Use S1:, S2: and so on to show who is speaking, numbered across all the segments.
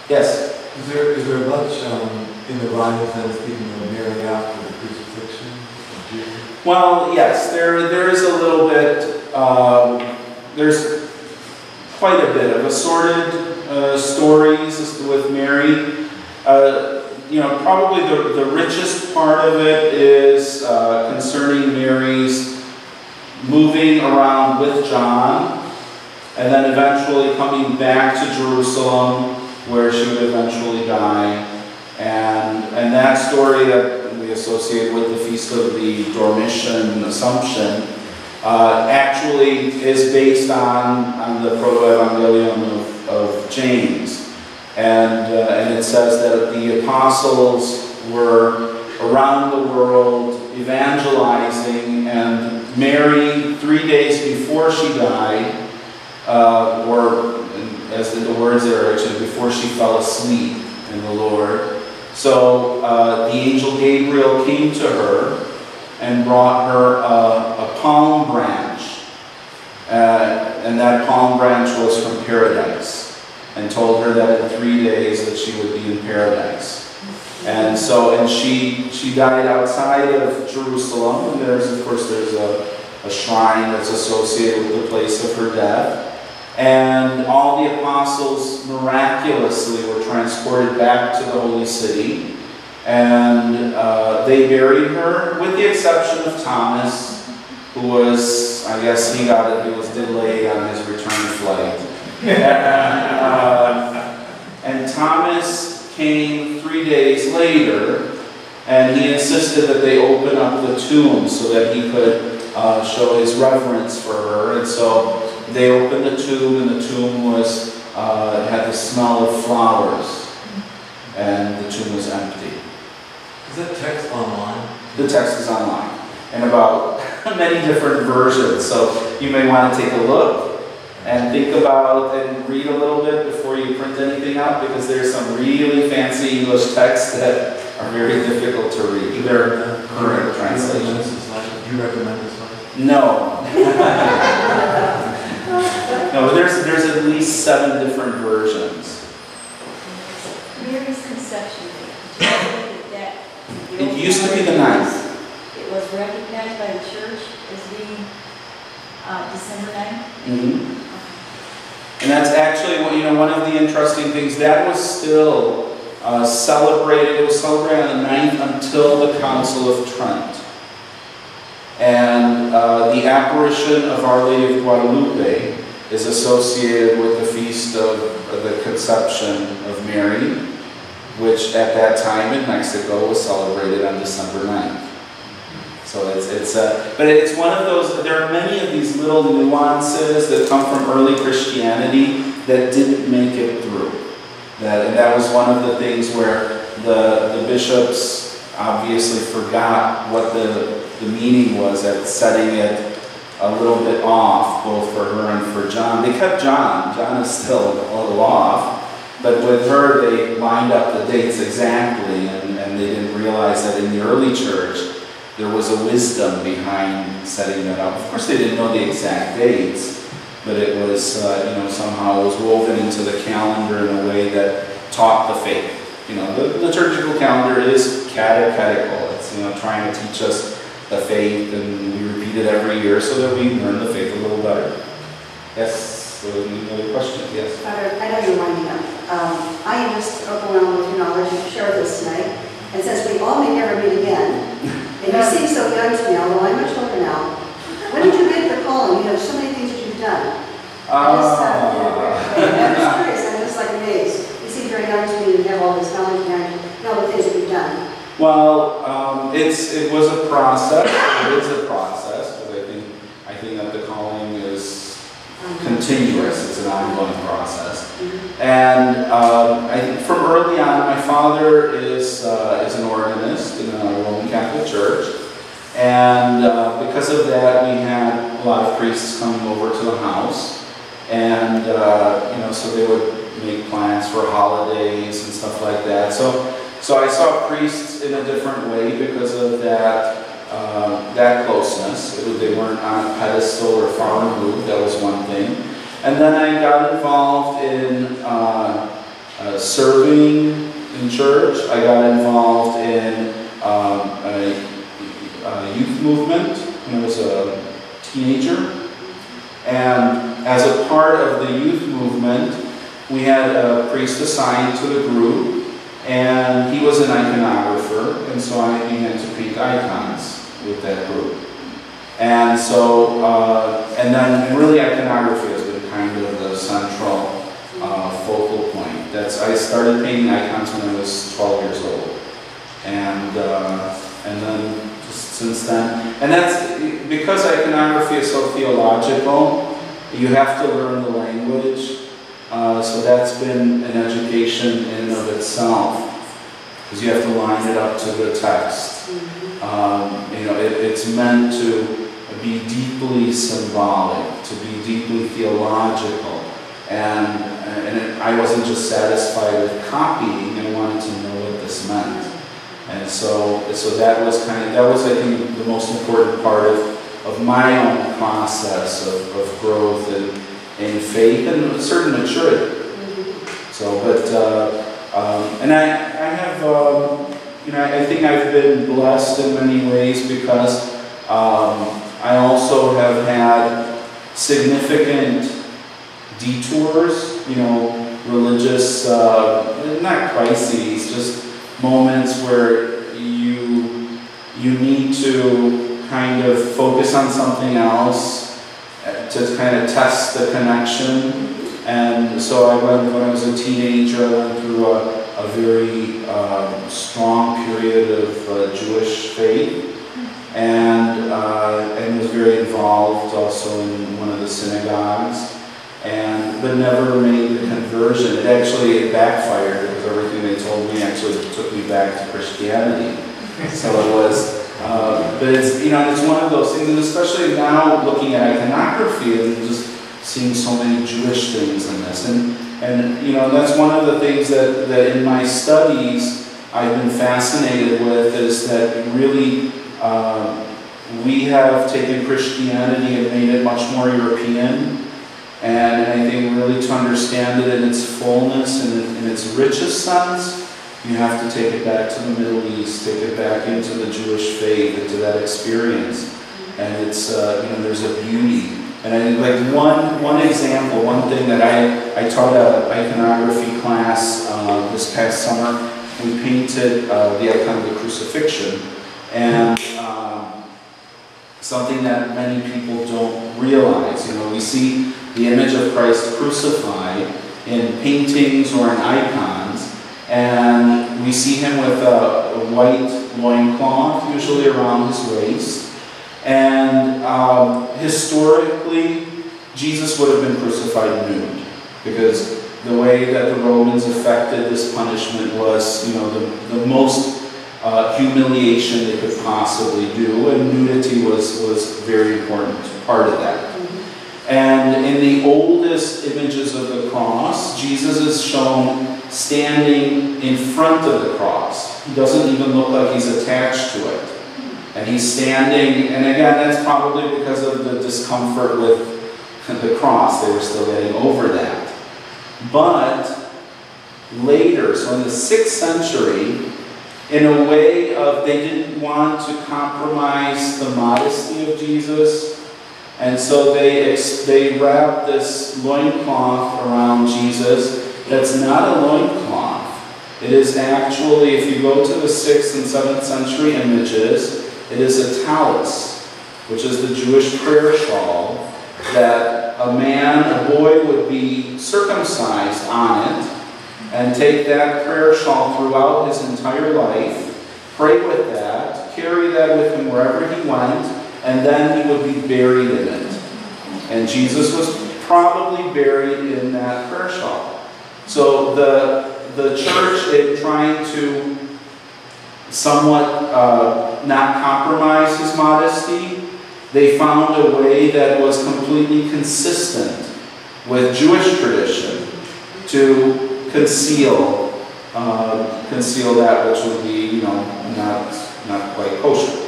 S1: Yes?
S2: Is there much in the writings then speaking of Mary after the crucifixion of Jesus?
S1: Well, yes, there is a little bit, there's quite a bit of assorted stories with Mary. Probably the richest part of it is concerning Mary's moving around with John, and then eventually coming back to Jerusalem, where she would eventually die. And that story that we associate with the Feast of the Dormition Assumption actually is based on the Proto-Evangelium of James. And it says that the apostles were around the world evangelizing, and Mary, 3 days before she died, or as the words there, actually, before she fell asleep in the Lord. So the angel Gabriel came to her and brought her a palm branch. And that palm branch was from paradise, and told her that in 3 days that she would be in paradise. And she died outside of Jerusalem, and there's a shrine that's associated with the place of her death. And all the apostles miraculously were transported back to the holy city, and they buried her, with the exception of Thomas, who was, I guess he was delayed on his return flight. And Thomas came 3 days later, and he insisted that they open up the tomb so that he could show his reverence for her. And so they opened the tomb, and the tomb had the smell of flowers, and the tomb was empty.
S2: Is that text online?
S1: The text is online, and about many different versions. So you may want to take a look and think about and read a little bit before you print anything out, because there's some really fancy English texts that are very difficult to read. They're current translations.
S2: Do you recommend this one?
S1: No. No, there's at least 7 different versions.
S3: Mary's conception date.
S1: It used to be the 9th.
S3: It was recognized by the church as being December 9th.
S1: Mm-hmm. And that's actually one of the interesting things. That was still celebrated. It was celebrated on the 9th until the Council of Trent. And the apparition of Our Lady of Guadalupe is associated with the feast of the Conception of Mary, which at that time in Mexico was celebrated on December 9th. So but it's one of those, there are many of these little nuances that come from early Christianity that didn't make it through. And that was one of the things where the bishops obviously forgot what the meaning was at setting it a little bit off, both for her and for John. They kept John. John is still a little off. But with her, they lined up the dates exactly, and they didn't realize that in the early church, there was a wisdom behind setting that up. Of course, they didn't know the exact dates, but it was, somehow it was woven into the calendar in a way that taught the faith. The liturgical calendar is catechetical. It's, trying to teach us the faith, and we repeat it every year so that we learn the faith a little better. Yes, another question? Yes.
S4: Father, I know you're winding up. I am just overwhelmed with your knowledge. You've shared this tonight. And since we all may never meet again, and you seem so young to me, although I'm much older now, when did you get the calling? You have so many things that you've done. I'm just curious. I'm just like amazed. You seem very young to me and have all this knowledge and all the things that you've done.
S1: Well, it was a process. It is a process, but I think that the calling is continuous. It's an ongoing process. And I think from early on, my father is an organist in a Roman Catholic Church, and because of that, we had a lot of priests coming over to the house, and so they would make plans for holidays and stuff like that. So I saw priests in a different way because of that closeness. They weren't on a pedestal or far removed. That was one thing. And then I got involved in serving in church. I got involved in a youth movement when I was a teenager. And as a part of the youth movement, we had a priest assigned to the group, and he was an iconographer, and so I began to paint icons with that group. And so, and then really iconography has been kind of the central focal point. I started painting icons when I was 12 years old. And then just since then, and that's because iconography is so theological, you have to learn the language. So that's been an education in and of itself, because you have to line it up to the text. It's meant to be deeply symbolic, to be deeply theological, and I wasn't just satisfied with copying. I wanted to know what this meant, and so that was I think the most important part of my own process of growth in faith and a certain maturity. So, and I have, I think I've been blessed in many ways because I also have had significant detours, religious, not crises, just moments where you need to kind of focus on something else to kind of test the connection. And so when I was a teenager, I went through a very strong period of Jewish faith, and was very involved also in one of the synagogues, but never made the conversion. It backfired because everything they told me actually took me back to Christianity. So it was. But it's one of those things, and especially now looking at iconography and just seeing so many Jewish things in this, and that's one of the things that in my studies I've been fascinated with, is that really we have taken Christianity and made it much more European, and I think really to understand it in its fullness and in its richest sense, you have to take it back to the Middle East, take it back into the Jewish faith, into that experience. And it's, there's a beauty. And I think like one example, one thing that I taught an iconography class this past summer. We painted the icon of the crucifixion. And something that many people don't realize. We see the image of Christ crucified in paintings or in icons. And we see him with a white loincloth, usually around his waist. And historically, Jesus would have been crucified nude, because the way that the Romans effected this punishment was, the most humiliation they could possibly do, and nudity was a very important part of that. And in the oldest images of the cross, Jesus is shown standing in front of the cross. He doesn't even look like he's attached to it. And he's standing, and again, that's probably because of the discomfort with the cross. They were still getting over that. But later, so in the 6th century, in a way of, they didn't want to compromise the modesty of Jesus, and so they wrapped this loincloth around Jesus. That's not a loincloth. It is actually, if you go to the 6th and 7th century images, it is a talus, which is the Jewish prayer shawl that a boy would be circumcised on it, and take that prayer shawl throughout his entire life, pray with that, carry that with him wherever he went, and then he would be buried in it. And Jesus was probably buried in that prayer shawl. So the church, in trying to somewhat not compromise his modesty, they found a way that was completely consistent with Jewish tradition to conceal that which would be, not quite kosher.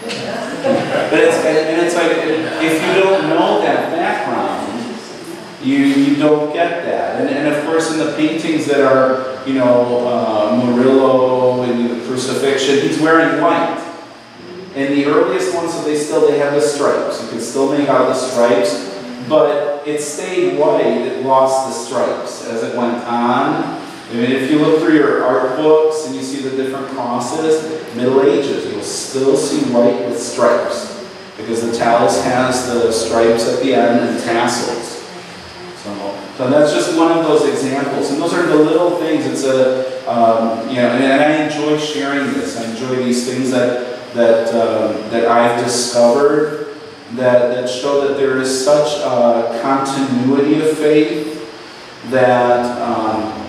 S1: But it's like, if you don't know that background, you don't get that. And of course, in the paintings that are, you know, Murillo and the crucifixion, he's wearing white. And the earliest ones, so they have the stripes. You can still make out the stripes, but it stayed white. It lost the stripes as it went on. I mean, if you look through your art books and you see the different crosses, Middle Ages, you'll still see white with stripes, because the talus has the stripes at the end and tassels. So that's just one of those examples, and those are the little things. It's a you know, and I enjoy sharing this. I enjoy these things that I've discovered that show that there is such a continuity of faith that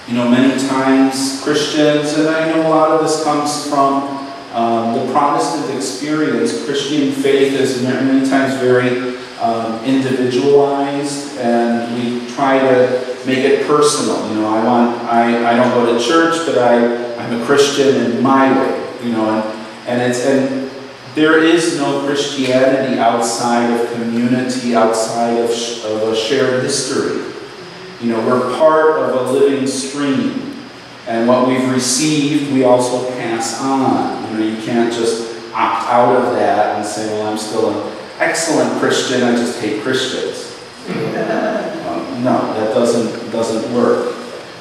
S1: you know, many times Christians, and I know a lot of this comes from the Protestant experience. Christian faith is many times very individualized, and we try to make it personal. You know, I don't go to church, but I'm a Christian in my way. You know, and there is no Christianity outside of community, outside of a shared history. You know, we're part of a living stream, and what we've received, we also pass on. You know, you can't just opt out of that and say, well, I'm still an excellent Christian, I just hate Christians. No, that doesn't work.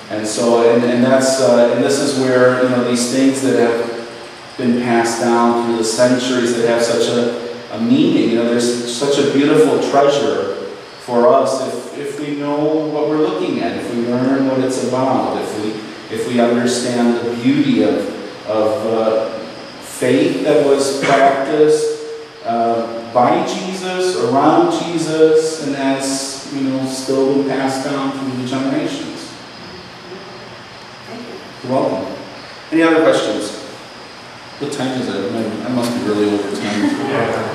S1: And so, and that's and this is where, you know, these things that have been passed down through the centuries that have such a meaning. You know, there's such a beautiful treasure for us if we know what we're looking at, if we learn what it's about, if we understand the beauty of faith that was practiced by Jesus, around Jesus, and has, you know, still been passed down through the generations. You're welcome. Any other questions? What time is it? I must be really over time.